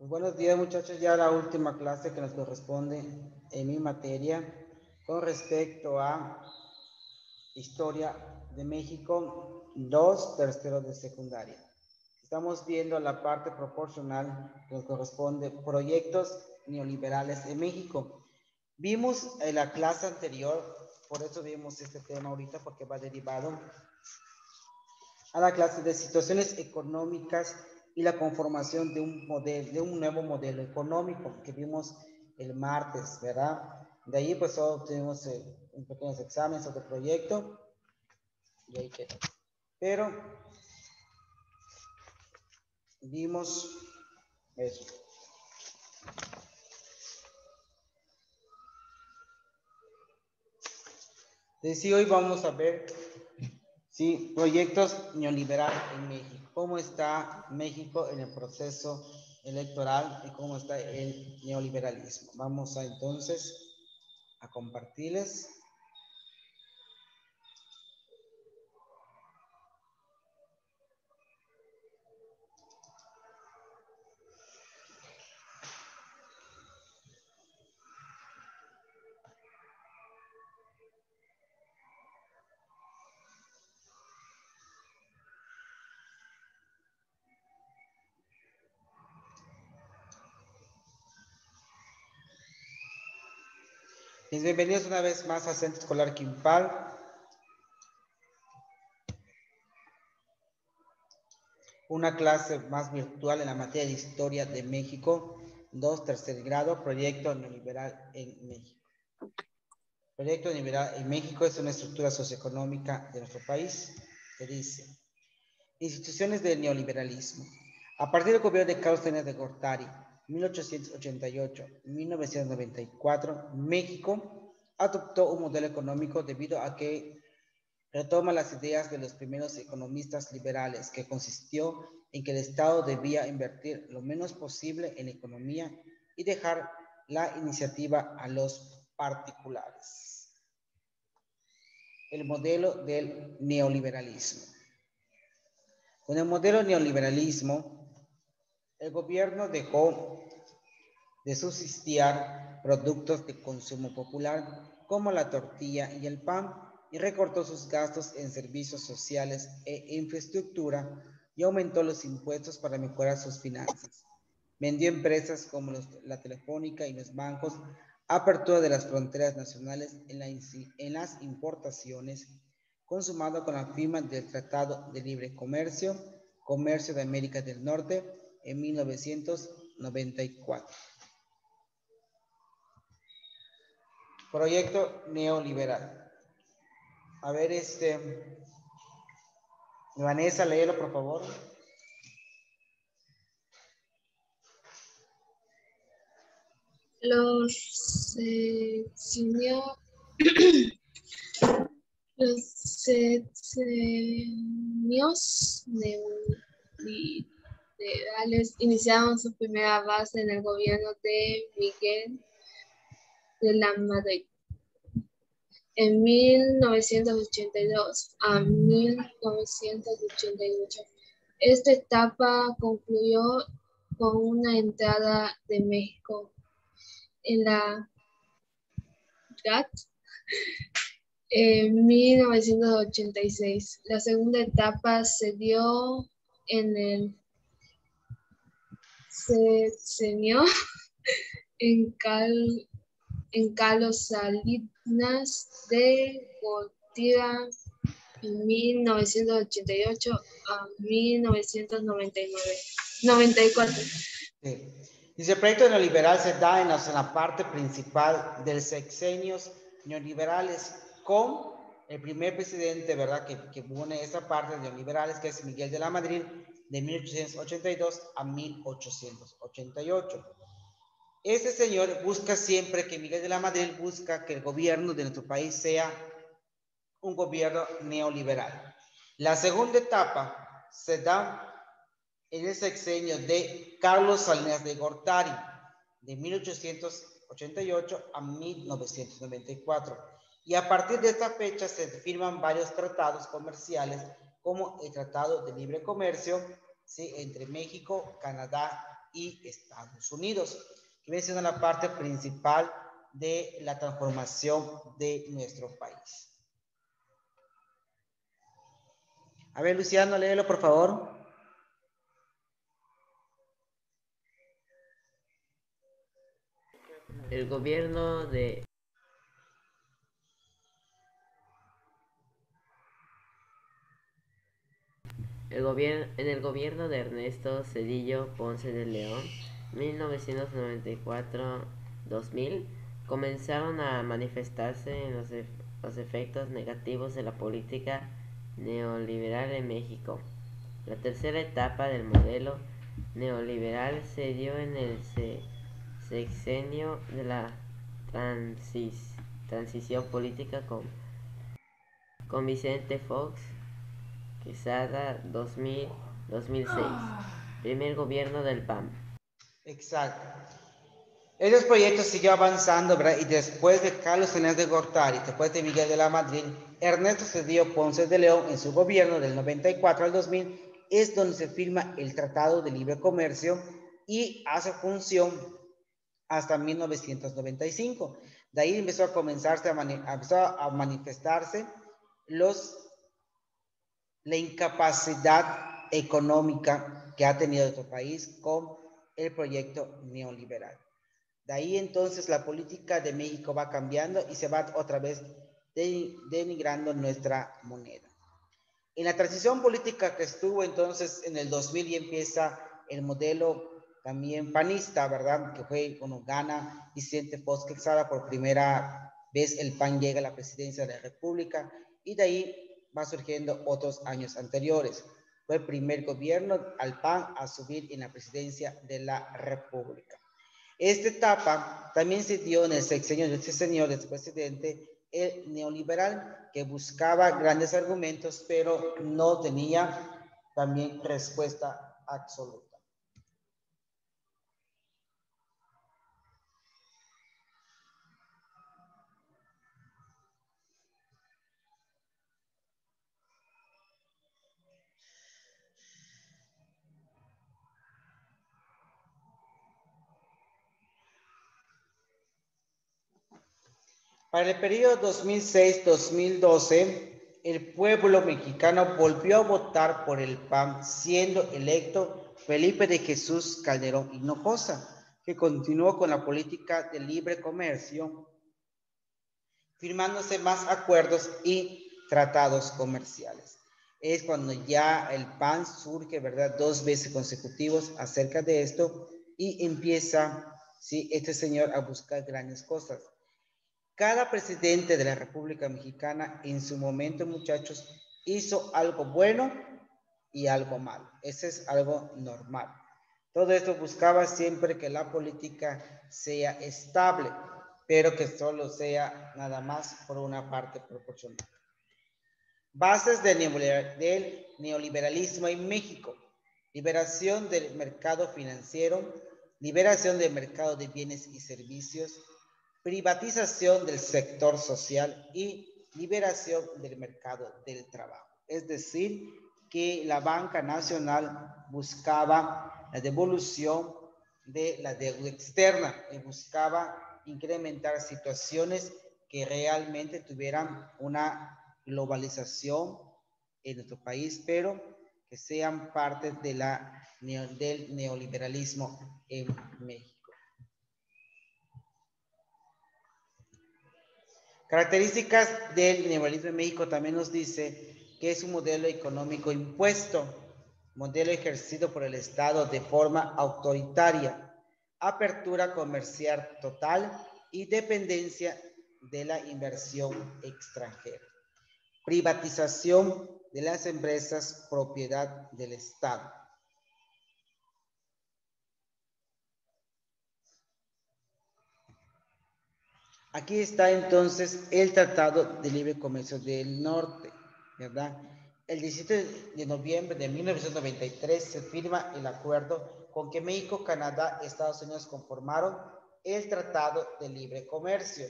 Pues buenos días, muchachos, ya la última clase que nos corresponde en mi materia con respecto a Historia de México 2, tercero de secundaria. Estamos viendo la parte proporcional que nos corresponde proyectos neoliberales en México. Vimos en la clase anterior, por eso vimos este tema ahorita, porque va derivado a la clase de situaciones económicas y la conformación de un modelo, de un nuevo modelo económico que vimos el martes, ¿verdad? De ahí pues solo tuvimos un pequeño examen sobre el proyecto y ahí quedó. Pero vimos eso. Entonces sí, hoy vamos a ver sí, proyectos neoliberales en México. ¿Cómo está México en el proceso electoral y cómo está el neoliberalismo? Vamos a entonces a compartirles. Bienvenidos una vez más al Centro Escolar Quimpal. Una clase más virtual en la materia de Historia de México, 2, tercer grado, proyecto neoliberal en México. Proyecto neoliberal en México es una estructura socioeconómica de nuestro país que dice: instituciones del neoliberalismo. A partir del gobierno de Carlos Salinas de Gortari, 1888-1994, México adoptó un modelo económico debido a que retoma las ideas de los primeros economistas liberales, que consistió en que el Estado debía invertir lo menos posible en economía y dejar la iniciativa a los particulares. El modelo del neoliberalismo. Con el modelo neoliberalismo, el gobierno dejó de subsistir productos de consumo popular como la tortilla y el pan y recortó sus gastos en servicios sociales e infraestructura y aumentó los impuestos para mejorar sus finanzas. Vendió empresas como la Telefónica y los bancos, apertura de las fronteras nacionales en las importaciones, consumado con la firma del Tratado de Libre Comercio, Comercio de América del Norte, en 1994. Proyecto neoliberal. A ver, Vanessa, léelo, por favor. Los sexenios neoliberales iniciaron su primera base en el gobierno de Miguel de la Madrid. En 1982 a 1988. Esta etapa concluyó con una entrada de México en la GATT en 1986. La segunda etapa se dio en el sexenio en Carlos Salinas de Gortari en 1988 a 1994. Sí. Dice, el proyecto neoliberal se da en la parte principal del sexenios neoliberales con el primer presidente, ¿verdad?, que pone esa parte de neoliberales, que es Miguel de la Madrid, de 1882 a 1888. Este señor busca siempre que Miguel de la Madrid busca que el gobierno de nuestro país sea un gobierno neoliberal. La segunda etapa se da en el sexenio de Carlos Salinas de Gortari, de 1888 a 1994. Y a partir de esta fecha se firman varios tratados comerciales, como el Tratado de Libre Comercio, ¿sí?, entre México, Canadá y Estados Unidos, que viene siendo la parte principal de la transformación de nuestro país. A ver, Luciano, léelo, por favor. El gobierno de en el gobierno de Ernesto Zedillo Ponce de León, 1994-2000, comenzaron a manifestarse los efectos negativos de la política neoliberal en México. La tercera etapa del modelo neoliberal se dio en el sexenio de la transición política con Vicente Fox Quesada 2006, primer gobierno del PAN. Exacto. Esos proyectos siguió avanzando, ¿verdad? Y después de Carlos Salinas de Gortari, después de Miguel de la Madrid, Ernesto Zedillo Ponce de León, en su gobierno del 94 al 2000, es donde se firma el Tratado de Libre Comercio y hace función hasta 1995. De ahí empezó a manifestarse la incapacidad económica que ha tenido nuestro país con el proyecto neoliberal. De ahí entonces la política de México va cambiando y se va otra vez denigrando nuestra moneda. En la transición política que estuvo entonces en el 2000 y empieza el modelo también panista, ¿verdad? Que fue cuando gana Vicente Fox Quesada por primera vez, el PAN llega a la presidencia de la República y de ahí va surgiendo otros años anteriores. Fue el primer gobierno al PAN a subir en la presidencia de la República. Esta etapa también se dio en el sexenio de este señor, de este presidente, el neoliberal, que buscaba grandes argumentos, pero no tenía también respuesta absoluta. Para el periodo 2006-2012, el pueblo mexicano volvió a votar por el PAN, siendo electo Felipe de Jesús Calderón Hinojosa, que continuó con la política de libre comercio, firmándose más acuerdos y tratados comerciales. Es cuando ya el PAN surge, ¿verdad?, 2 veces consecutivos acerca de esto y empieza, ¿sí?, este señor a buscar grandes cosas. Cada presidente de la República Mexicana en su momento, muchachos, hizo algo bueno y algo malo. Ese es algo normal. Todo esto buscaba siempre que la política sea estable, pero que solo sea nada más por una parte proporcional. Bases del neoliberalismo en México. Liberación del mercado financiero, liberación del mercado de bienes y servicios, privatización del sector social y liberación del mercado del trabajo. Es decir, que la banca nacional buscaba la devolución de la deuda externa y buscaba incrementar situaciones que realmente tuvieran una globalización en nuestro país, pero que sean parte de del neoliberalismo en México. Características del neoliberalismo en México también nos dice que es un modelo económico impuesto, modelo ejercido por el Estado de forma autoritaria, apertura comercial total y dependencia de la inversión extranjera, privatización de las empresas propiedad del Estado. Aquí está entonces el Tratado de Libre Comercio del Norte, ¿verdad? El 17 de noviembre de 1993 se firma el acuerdo con que México, Canadá y Estados Unidos conformaron el Tratado de Libre Comercio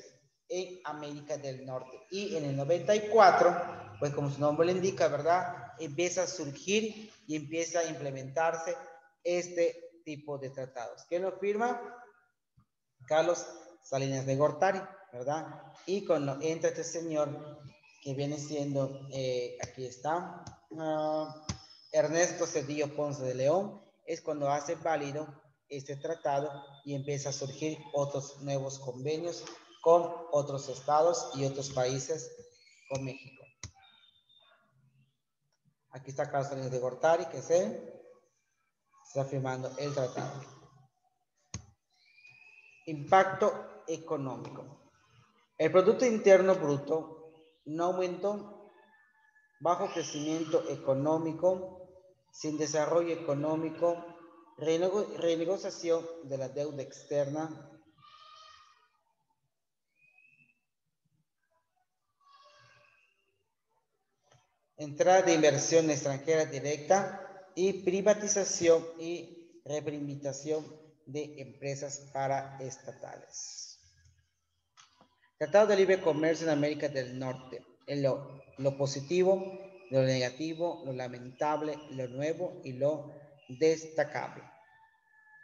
en América del Norte. Y en el 94, pues como su nombre le indica, ¿verdad?, empieza a surgir y empieza a implementarse este tipo de tratados. ¿Quién lo firma? Carlos Salinas de Gortari, ¿verdad? Y cuando entra este señor que viene siendo, aquí está, Ernesto Zedillo Ponce de León, es cuando hace válido este tratado y empieza a surgir otros nuevos convenios con otros estados y otros países con México. Aquí está Carlos Salinas de Gortari, que está firmando el tratado. Impacto económico. El Producto Interno Bruto no aumentó, bajo crecimiento económico, sin desarrollo económico, renegociación de la deuda externa, entrada de inversión extranjera directa y privatización y reprimitación de empresas paraestatales. Tratado de Libre Comercio en América del Norte. En lo positivo, lo negativo, lo lamentable, lo nuevo y lo destacable.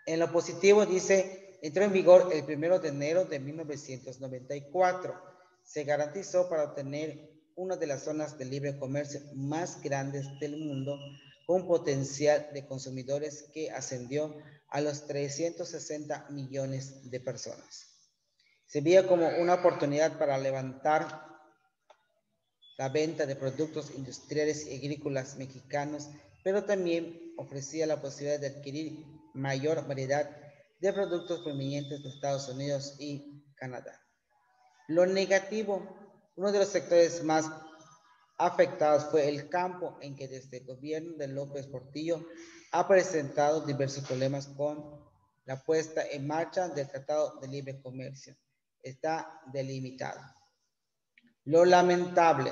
En lo positivo dice, entró en vigor el 1 de enero de 1994. Se garantizó para obtener una de las zonas de libre comercio más grandes del mundo, con potencial de consumidores que ascendió a los 360 millones de personas. Se veía como una oportunidad para levantar la venta de productos industriales y agrícolas mexicanos, pero también ofrecía la posibilidad de adquirir mayor variedad de productos provenientes de Estados Unidos y Canadá. Lo negativo, uno de los sectores más afectados fue el campo, en que desde el gobierno de López Portillo ha presentado diversos problemas con la puesta en marcha del Tratado de Libre Comercio. Está delimitado. Lo lamentable,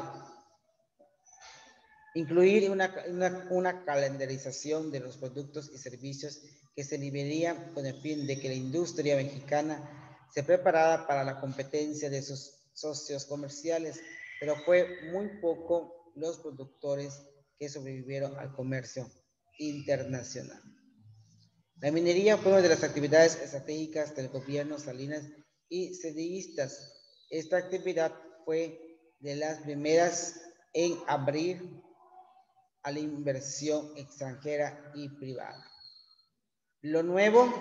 incluir una calendarización de los productos y servicios que se liberarían con el fin de que la industria mexicana se preparara para la competencia de sus socios comerciales, pero fue muy poco los productores que sobrevivieron al comercio internacional. La minería fue una de las actividades estratégicas del gobierno Salinas y cedillistas. Esta actividad fue de las primeras en abrir a la inversión extranjera y privada. Lo nuevo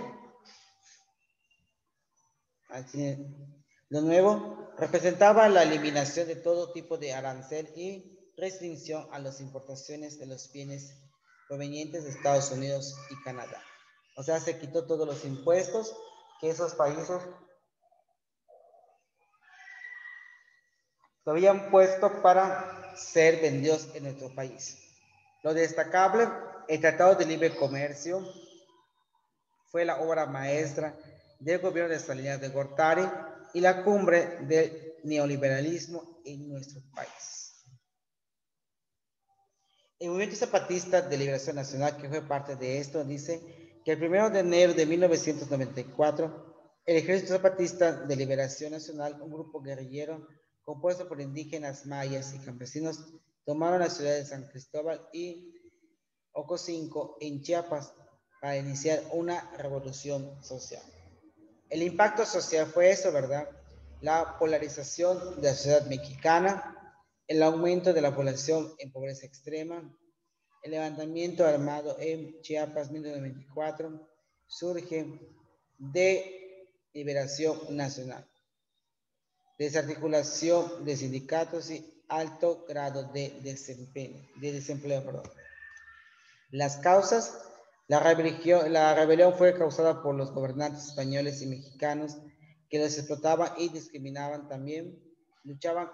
representaba la eliminación de todo tipo de arancel y restricción a las importaciones de los bienes provenientes de Estados Unidos y Canadá. O sea, se quitó todos los impuestos que esos países lo habían puesto para ser vendidos en nuestro país. Lo destacable, el Tratado de Libre Comercio fue la obra maestra del gobierno de Salinas de Gortari y la cumbre del neoliberalismo en nuestro país. El Movimiento Zapatista de Liberación Nacional, que fue parte de esto, dice que el 1 de enero de 1994, el Ejército Zapatista de Liberación Nacional, un grupo guerrillero compuesto por indígenas, mayas y campesinos, tomaron la ciudad de San Cristóbal y Ocosingo en Chiapas para iniciar una revolución social. El impacto social fue eso, ¿verdad? La polarización de la sociedad mexicana, el aumento de la población en pobreza extrema, el levantamiento armado en Chiapas 1924, surge de Liberación Nacional, desarticulación de sindicatos y alto grado de desempleo. Las causas, la rebelión fue causada por los gobernantes españoles y mexicanos que los explotaban y discriminaban. También luchaban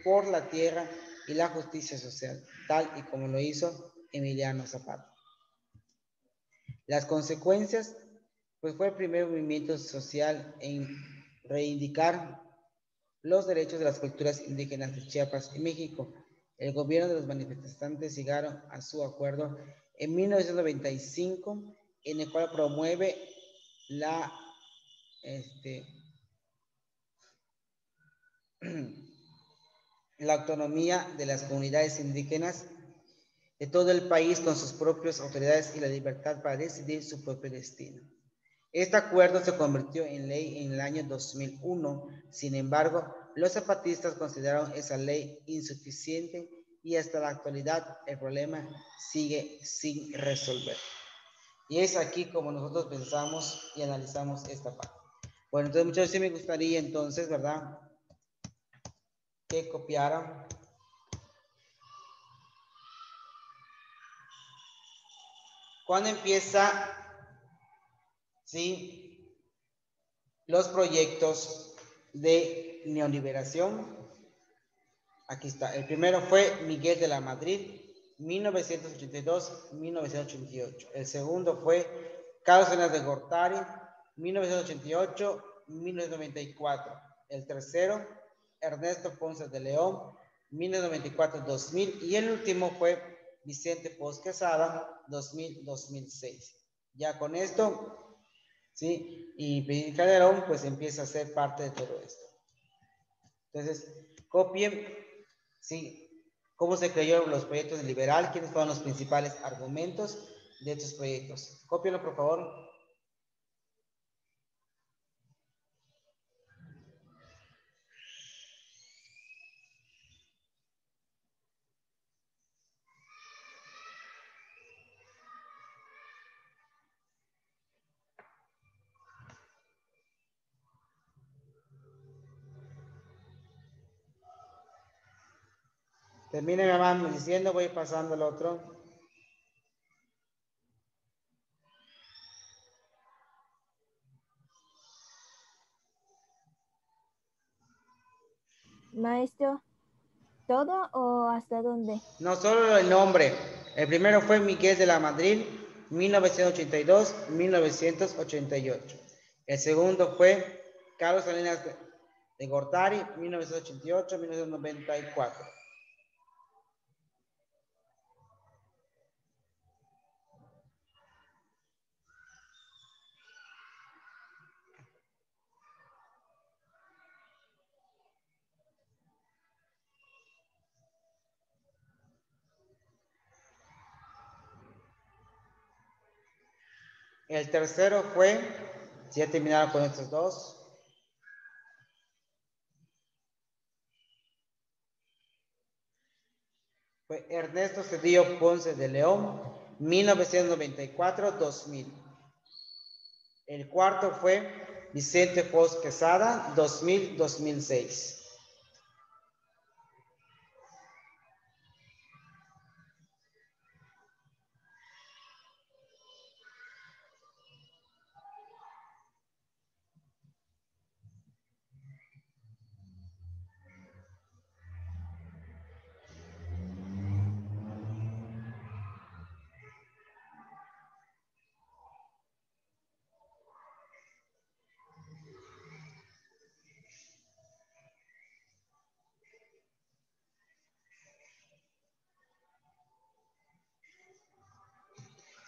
por la tierra y la justicia social, tal y como lo hizo Emiliano Zapata. Las consecuencias, pues fue el primer movimiento social en reivindicar los derechos de las culturas indígenas de Chiapas y México. El gobierno de los manifestantes llegaron a su acuerdo en 1995, en el cual promueve la autonomía de las comunidades indígenas de todo el país con sus propias autoridades y la libertad para decidir su propio destino. Este acuerdo se convirtió en ley en el año 2001. Sin embargo, los zapatistas consideraron esa ley insuficiente y hasta la actualidad el problema sigue sin resolver. Y es aquí como nosotros pensamos y analizamos esta parte. Bueno, entonces muchachos, sí me gustaría entonces, ¿verdad?, que copiaran cuando empieza, ¿sí?, los proyectos de neoliberación. Aquí está. El primero fue Miguel de la Madrid, 1982-1988. El segundo fue Carlos Salinas de Gortari, 1988-1994. El tercero, Ernesto Ponce de León, 1994-2000. Y el último fue Vicente Foz Quesada, 2000-2006. Ya con esto, ¿sí?, y Pedro Calderón, pues empieza a ser parte de todo esto. Entonces, copien, ¿sí?, cómo se creó los proyectos de liberal, quiénes fueron los principales argumentos de estos proyectos. Cópienlo, por favor. Termine mi mamá diciendo, voy pasando al otro. Maestro, ¿todo o hasta dónde? No, solo el nombre. El primero fue Miguel de la Madrid, 1982-1988. El segundo fue Carlos Salinas de Gortari, 1988-1994. El tercero fue, si ya terminaron con estos dos, fue Ernesto Cedillo Ponce de León, 1994-2000. El cuarto fue Vicente Foz Quesada, 2000-2006.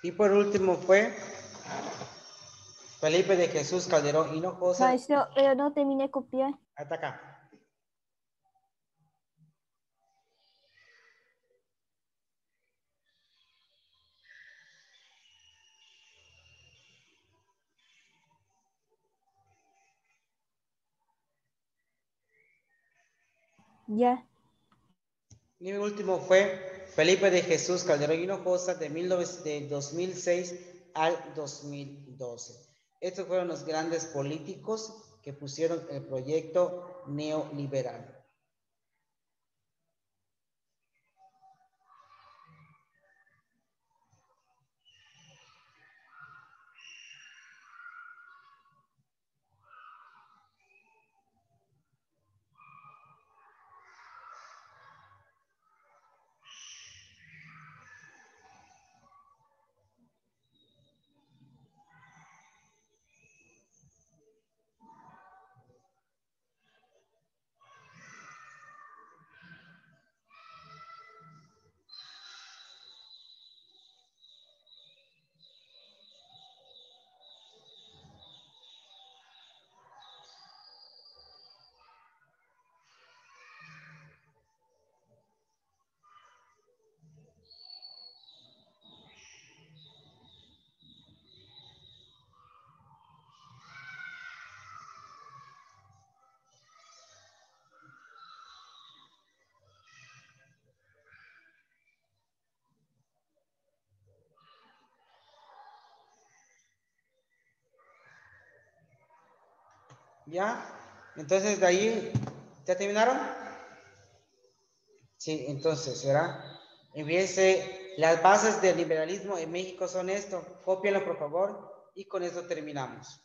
Y por último fue Felipe de Jesús Calderón Hinojosa. Maestro, pero no terminé de copiar. Hasta acá. Ya. Y mi último fue Felipe de Jesús Calderón Hinojosa de 2006 al 2012. Estos fueron los grandes políticos que pusieron el proyecto neoliberal. ¿Ya? Entonces, de ahí, ¿ya terminaron? Sí, entonces, ¿verdad? Y fíjense, las bases del liberalismo en México son esto. Cópienlo, por favor, y con eso terminamos.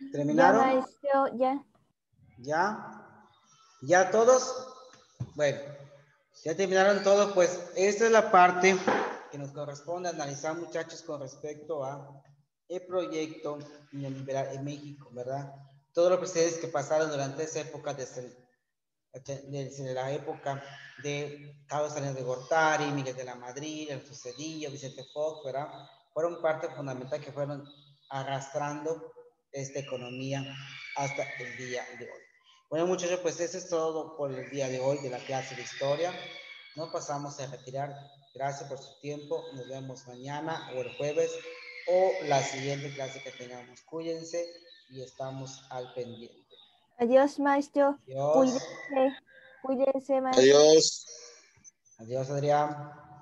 Ya, ¿Terminaron? maestro, ya. ¿Ya? ¿Ya todos? Bueno, ya terminaron todos, pues esta es la parte que nos corresponde analizar, muchachos, con respecto a el proyecto neoliberal en México, ¿verdad? Todos los precedentes que pasaron durante esa época, desde la época de Carlos Salinas de Gortari, Miguel de la Madrid, el Cedillo, Vicente Fox, ¿verdad? Fueron parte fundamental que fueron arrastrando esta economía hasta el día de hoy. Bueno, muchachos, pues eso es todo por el día de hoy de la clase de historia. Nos pasamos a retirar. Gracias por su tiempo. Nos vemos mañana o el jueves o la siguiente clase que tengamos. Cuídense y estamos al pendiente. Adiós, maestro. Adiós. Cuídense. Cuídense, maestro. Adiós. Adiós, Adrián.